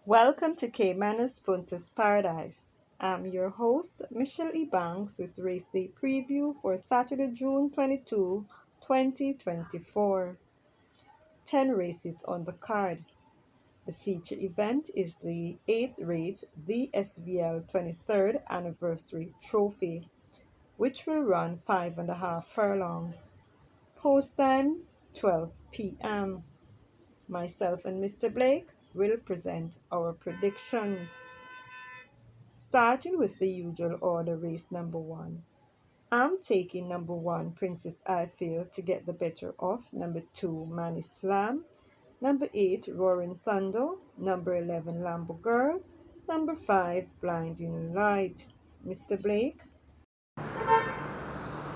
Welcome to Caymanas Puntos Paradise. I'm your host, Michelle E. Banks, with race day preview for Saturday, June 22, 2024. 10 races on the card. The feature event is the 8th race, the SVL 23rd Anniversary Trophy, which will run 5.5 furlongs. Post time 12 p.m. Myself and Mr. Blake will present our predictions. Starting with the usual order, race number one. I'm taking number one, Princess Eiffel, to get the better of. Number two, Man Islam. Number eight, Roaring Thunder. Number 11, Lambo Girl. Number five, Blinding Light. Mr. Blake.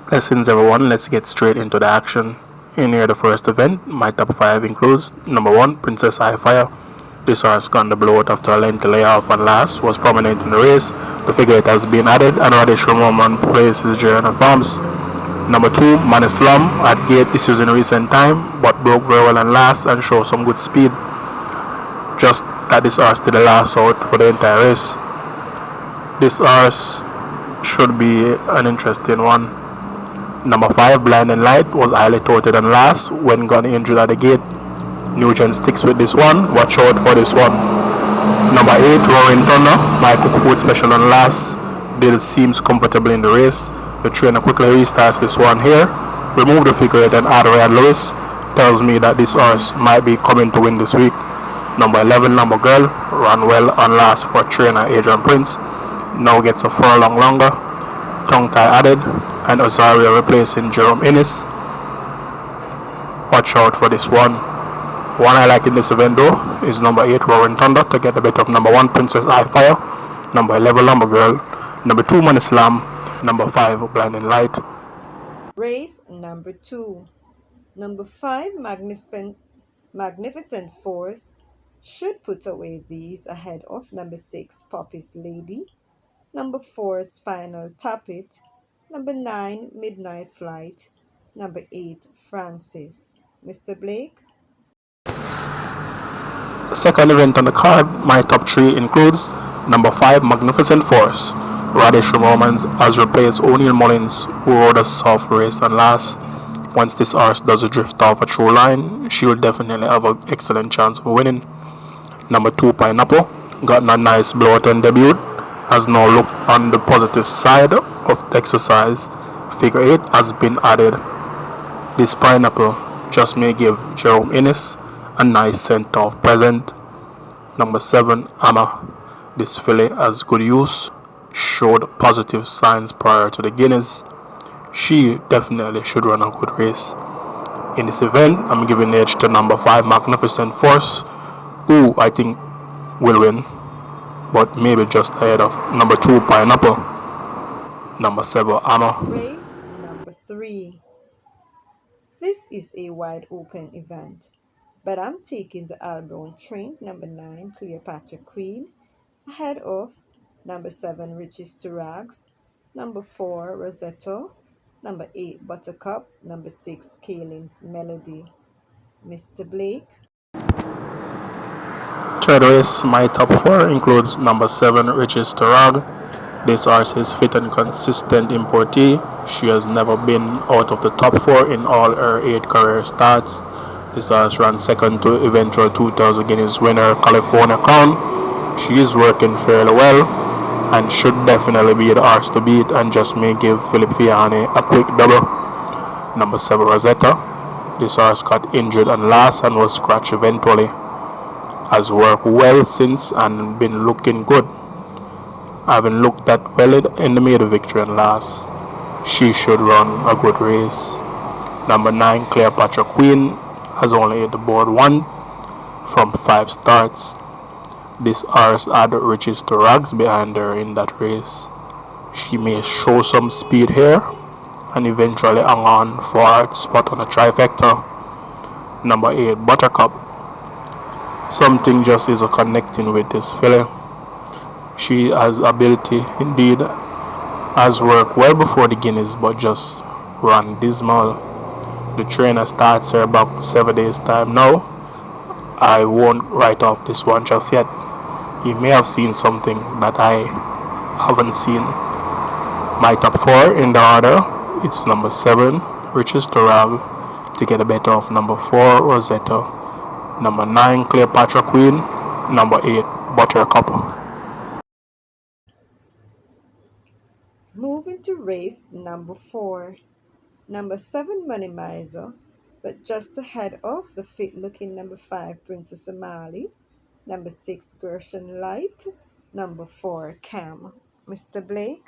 Blessings everyone, let's get straight into the action. In here the first event, my top 5 includes number 1, Princess Fire. This horse got the blowout after a lengthy layoff and last was prominent in the race. The figure eight has been added and Radish Roman plays his journey farms. Number 2, Man Islam had gate issues in recent time but broke very well and last and showed some good speed. Just that this horse did the last out for the entire race. This horse should be an interesting one. Number 5, Blinding Light, was highly touted and last when got injured at the gate. Nugent sticks with this one, watch out for this one. Number 8, Roaring Thunder, my cook food special and last. Bill seems comfortable in the race. The trainer quickly restarts this one here. Remove the figure 8 and add Ryan Lewis. Tells me that this horse might be coming to win this week. Number 11, Lambo Girl, ran well on last for trainer Adrian Prince. Now gets a furlong longer. Tongue tie added and Osario replacing Jerome Innes. Watch out for this one. One I like in this event though is number 8, Roaring Thunder, to get the bet of number 1, Princess Fire, number 11, Lambo Girl, number 2, Man Islam, number 5, Blinding Light. Race number 2. Number 5, Magnificent Force, should put away these ahead of number 6, Poppy's Lady, number 4, Spinal Tap It, number 9, Midnight Flight, number 8, Francis. Mr. Blake. Second event on the card, my top 3 includes number 5, Magnificent Force. Radish Romans has replaced O'Neill Mullins, who rode a soft race and last. Once this horse does a drift off a true line, she will definitely have an excellent chance of winning. Number 2, Pineapple, got a nice blowout and debut, has now looked on the positive side of the exercise. Figure 8 has been added. This Pineapple just may give Jerome Innes a nice sent-off present. Number 7, Amma. This filly has good use, showed positive signs prior to the Guineas. She definitely should run a good race. In this event, I'm giving edge to number 5, Magnificent Force, who I think will win, but maybe just ahead of number 2, Pineapple. Number 7, Amma. Race number 3. This is a wide open event, but I'm taking the Albion Train, number 9, Cleopatra Queen, ahead of number 7, Riches to Rags, number 4, Rosetta, number 8, Buttercup, number 6, Kaylin Melody. Mr. Blake. Third race, my top 4 includes number 7, Riches to Rag. This horse is fit and consistent importee. She has never been out of the top 4 in all her 8 career starts. This horse ran second to eventual 2000 Guineas winner California Crown. She is working fairly well and should definitely be the horse to beat and just may give Philip Fiani a quick double. Number 7, Rosetta. This horse got injured and last and was scratched eventually. Has worked well since and been looking good. Having looked that well in the maiden victory and last, she should run a good race. Number 9, Cleopatra Queen, has only hit the board 1 from 5 starts. This horse had Riches to Rags behind her in that race. She may show some speed here and eventually hang on for a spot on a trifecta. Number 8, Buttercup. Something just is connecting with this filly. She has ability, indeed, has worked well before the Guineas but just ran dismal. The trainer starts her about 7 days time now. I won't write off this one just yet. He may have seen something that I haven't seen. My top four in the order, it's number 7, Riches Toral, to get a better of number 4, Rosetta, number 9, Cleopatra Queen, number 8, Buttercup. Moving to race number 4. Number 7, Money Miser, but just ahead of the fit looking number 5, Princess Somali, number 6, Gershon Light, number 4, Cam. Mr. Blake?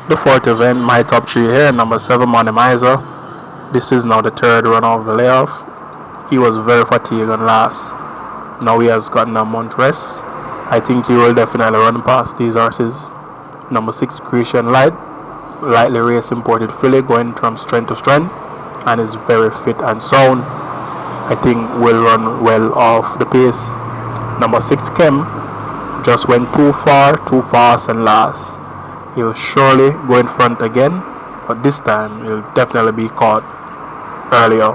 The fourth event, my top 3 here, number 7, Money Miser. This is now the third run of the layoff. He was very fatigued on last. Now he has gotten a month rest. I think he will definitely run past these horses. Number 6, Christian Light, lightly race imported filly going from strength to strength and is very fit and sound. I think will run well off the pace. Number 6, Kem, just went too far, too fast and last. He'll surely go in front again, but this time he'll definitely be caught earlier.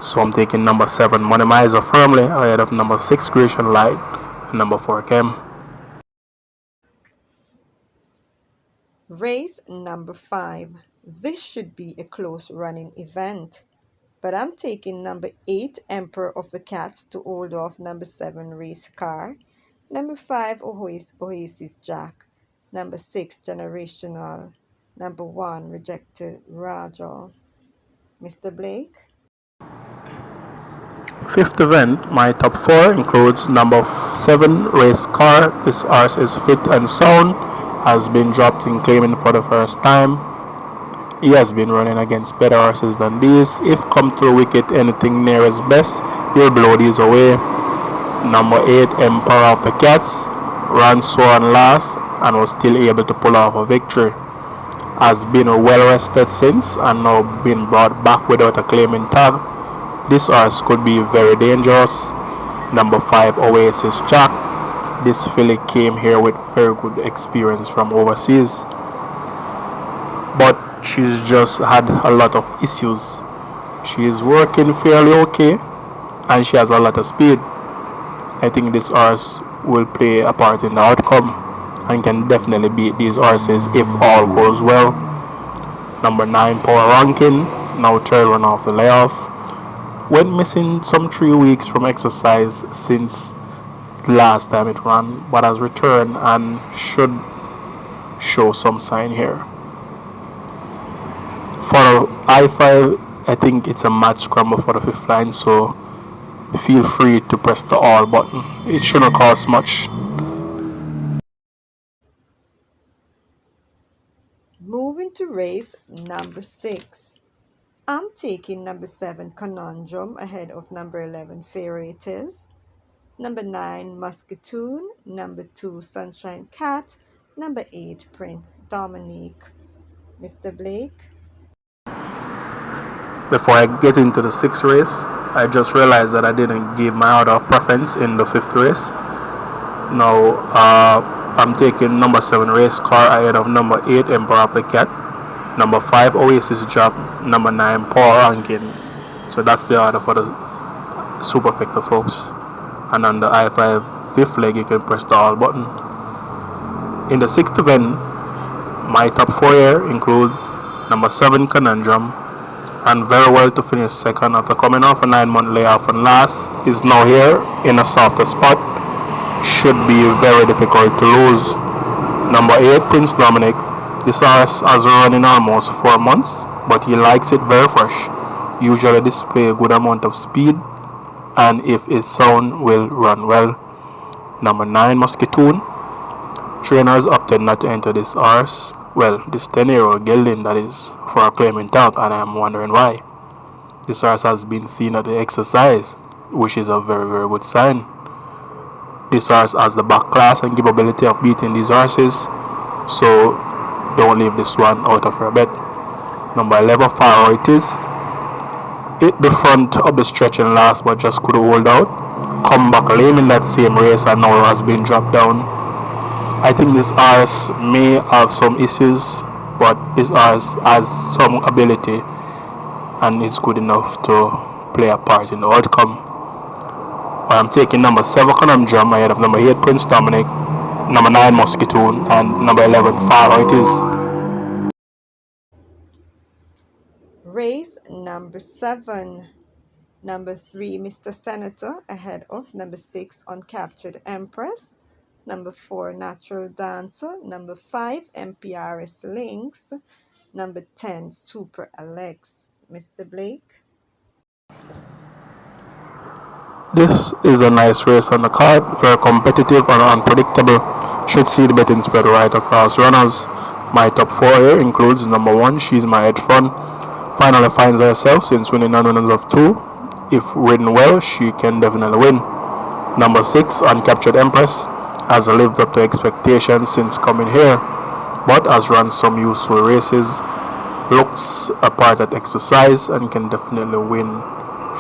So I'm taking number 7, Money Miser, firmly ahead of number 6, Creation Light, and number 4, Kem. Race number 5. This should be a close running event, but I'm taking number 8, Emperor of the Cats, to hold off number 7, Race Car, number 5, Oasis Jack, number 6, Generational, number 1, Rejected Rajal. Mr. Blake? Fifth event, my top 4 includes number 7, Race Car. This horse is fit and sound, has been dropped in claiming for the first time. He has been running against better horses than these. If come to the wicket anything near his best, he'll blow these away. Number 8, Emperor of the Cats, ran sworn last and was still able to pull off a victory. Has been well rested since and now been brought back without a claiming tag. This horse could be very dangerous. Number 5, Oasis Jack. This filly came here with very good experience from overseas, but she's just had a lot of issues. She is working fairly okay and she has a lot of speed. I think this horse will play a part in the outcome and can definitely beat these horses if all goes well. Number 9, Power Ranking, now third run off the layoff. Went missing some 3 weeks from exercise since last time it ran, but has returned and should show some sign here. For I5, I think it's a match scramble for the 5th line, so feel free to press the all button. It shouldn't cost much. Moving to race number 6. I'm taking number 7, Conundrum, ahead of number 11, Fairy It Is, number 9, Muscatoon, number 2, Sunshine Cat, number 8, Prince Dominique. Mr. Blake? Before I get into the 6th race, I just realized that I didn't give my order of preference in the 5th race. Now, I'm taking number 7, Race Car, ahead of number 8, Emperor of the Cat, number 5, Oasis Drop, number 9, Power Ranking. So that's the order for the Superfecta, folks. And on the I5 5th leg, you can press the all button. In the 6th event, my top 4 here includes number 7, Conundrum, and very well to finish second after coming off a 9-month layoff, and last is now here in a softer spot. Should be very difficult to lose. Number 8, Prince Dominic. This horse has run in almost 4 months, but he likes it very fresh. Usually display a good amount of speed, and if his sound will run well. Number 9, Muscatoon. Trainers opted not to enter this horse. Well, this 10-year-old gelding, that is, for a claiming tag, and I am wondering why. This horse has been seen at the exercise, which is a very, very good sign. This horse has the back class and capability of beating these horses, so don't leave this one out of your bet. Number 11, Far It Is. Hit the front of the stretch and last, but just couldn't hold out. Come back lame in that same race and now has been dropped down. I think this horse may have some issues, but this horse has some ability and is good enough to play a part in the outcome. I am taking number 7 Conundrum ahead of number 8 Prince Dominic, number 9 Muscatoon, and number 11 Far It Is. Race number 7. Number 3, Mr. Senator, ahead of number 6, Uncaptured Empress. Number 4, Natural Dancer. Number 5, MPRS Links. Number 10, Super Alex. Mr. Blake. This is a nice race on the card, very competitive and unpredictable. Should see the betting spread right across runners. My top 4 here includes number 1, She's My Hedge Fund. Finally finds herself since winning non-winners of 2. If ridden well, she can definitely win. Number 6, Uncaptured Empress, has lived up to expectations since coming here, but has run some useful races, looks a part at exercise, and can definitely win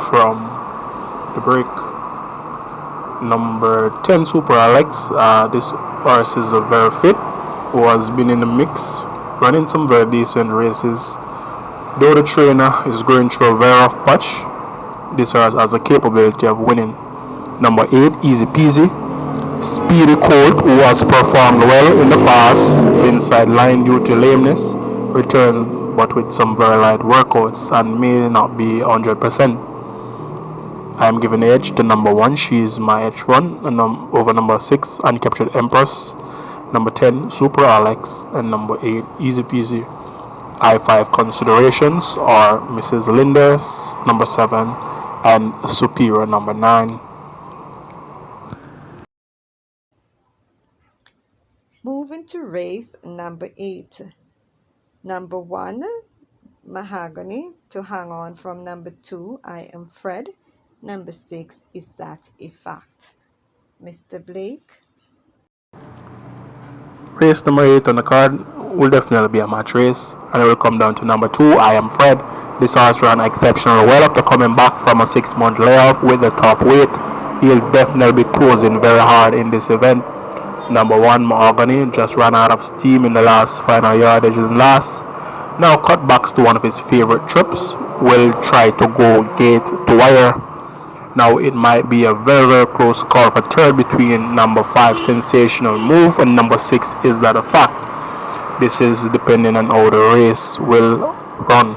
from the break. Number 10, Super Alex. This horse is a very fit, who has been in the mix, running some very decent races. Though the trainer is going through a very rough patch, this horse has a capability of winning. Number 8, Easy Peasy. Speedy Colt, who has performed well in the past, been sidelined due to lameness, returned but with some very light workouts and may not be 100%. I am giving the edge to number 1, She's My H1, over number 6, Uncaptured Empress, number 10, Super Alex, and number 8, Easy Peasy. I5 considerations are Mrs. Linders, number 7, and Superior, number 9. Moving to race number 8. Number 1, Mahogany, to hang on from number 2, I Am Fred. Number 6, Is That a Fact? Mr. Blake. Race number 8 on the card will definitely be a match race, and it will come down to number 2, I Am Fred. This horse ran exceptionally well after coming back from a 6-month layoff with the top weight. He'll definitely be closing very hard in this event. Number 1, Mahogany, just ran out of steam in the last final yardage and last. Now cut backs to one of his favorite trips. Will try to go gate to wire. Now it might be a very, very close call for third between number 5, Sensational Move, and number 6, Is That a Fact? This is depending on how the race will run.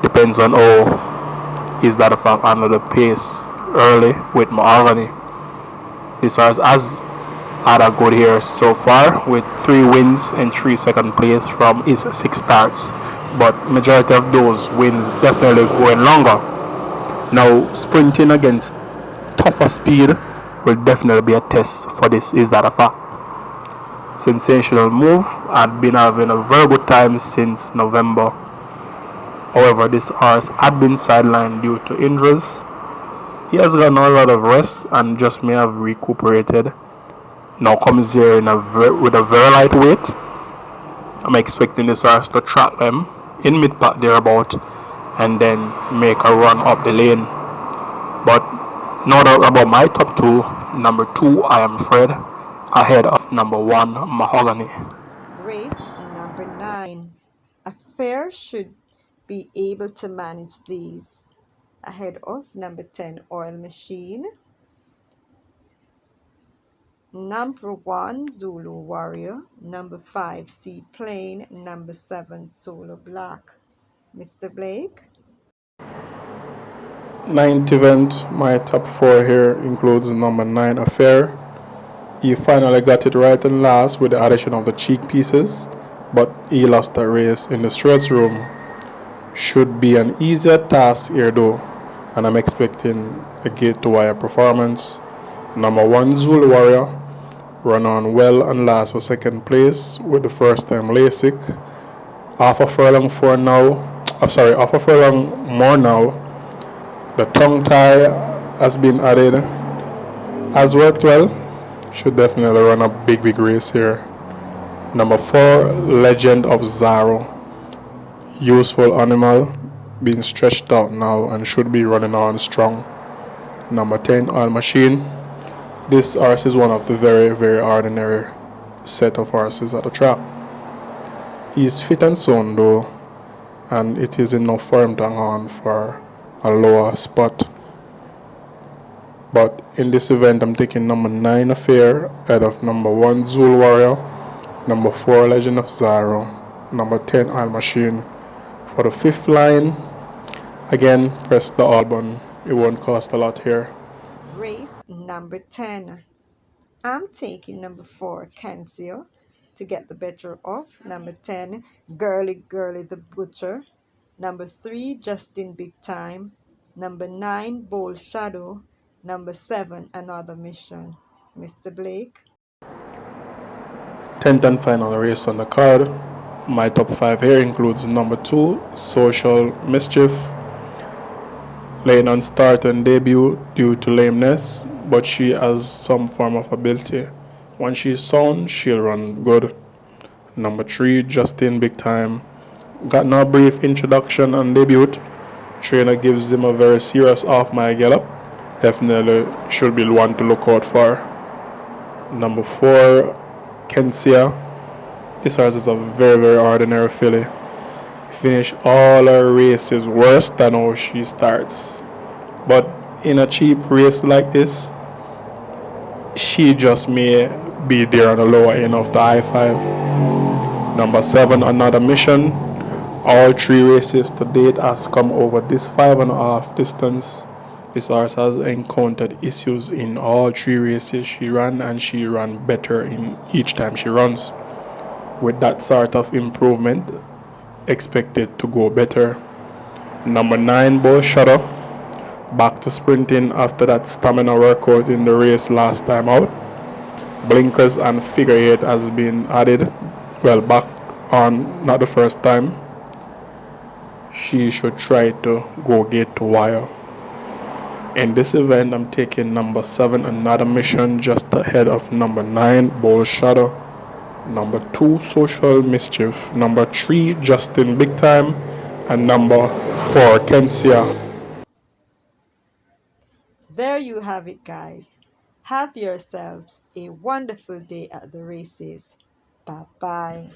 Depends on how Is That a Fact handle the pace early with Mahogany. This horse has had a good year so far with 3 wins and 3 second place from his 6 starts, but majority of those wins definitely going longer. Now sprinting against tougher speed will definitely be a test for this Is That a Fact. Sensational Move had been having a very good time since November. However, this horse had been sidelined due to injuries. He has gotten a lot of rest and just may have recuperated. Now comes here with a very light weight. I'm expecting this horse to track them in mid-pack thereabout and then make a run up the lane. But no doubt about my top 2. Number 2, I Am Fred, ahead of number 1, Mahogany. Race number 9. A fair should be able to manage these. Ahead of number 10, Oil Machine. Number 1, Zulu Warrior. Number 5, Sea Plane. Number 7, Solo Black. Mr. Blake. 9th event, my top 4 here includes number 9, Affair. He finally got it right and last with the addition of the cheek pieces, but he lost the race in the stretch room. Should be an easier task here though, and I'm expecting a gate to wire performance. Number 1, Zulu Warrior, run on well and last for second place with the first time LASIK. Half a furlong more now. The tongue tie has been added, has worked well. Should definitely run a big race here. Number 4, Legend of Zaro, useful animal, being stretched out now and should be running on strong. Number 10, Oil Machine. This horse is one of the very, very ordinary set of horses at the track. He's fit and sound though, and it is enough for him to hang on for a lower spot. But in this event, I'm taking number 9 Affair ahead of number 1 Zul Warrior, number 4 Legend of Zaro, number 10 Oil Machine. For the fifth line, again, press the all button. It won't cost a lot here. Race number 10. I'm taking number 4, Kensio, to get the better of. Number 10, Girly Girly the Butcher. Number 3, Justin Big Time. Number 9, Bold Shadow. Number 7, Another Mission. Mr. Blake. 10th and final race on the card. My top 5 here includes number 2, Social Mischief, late on start and debut due to lameness, but she has some form of ability. When she's sound, she'll run good. Number 3, Justin Big Time. Got no brief introduction and debut. Trainer gives him a very serious off my gallop. Definitely should be one to look out for. Number 4, Kensia. This horse is a very ordinary filly. Finish all her races worse than how she starts. But in a cheap race like this, she just may be there on the lower end of the I-5. Number 7, Another Mission. All 3 races to date has come over this 5.5 distance. This horse has encountered issues in all 3 races she ran, and she ran better in each time she runs. With that sort of improvement, expected to go better. Number 9, Bull Shutter. Back to sprinting after that stamina workout in the race last time out. Blinkers and figure 8 has been added. Well, back on, not the first time. She should try to go gate to wire. In this event, I'm taking number 7, Another Mission, just ahead of number 9, Bold Shadow, number 2, Social Mischief, number 3, Justin Big Time, and number 4, Kensia. There you have it, guys. Have yourselves a wonderful day at the races. Bye bye.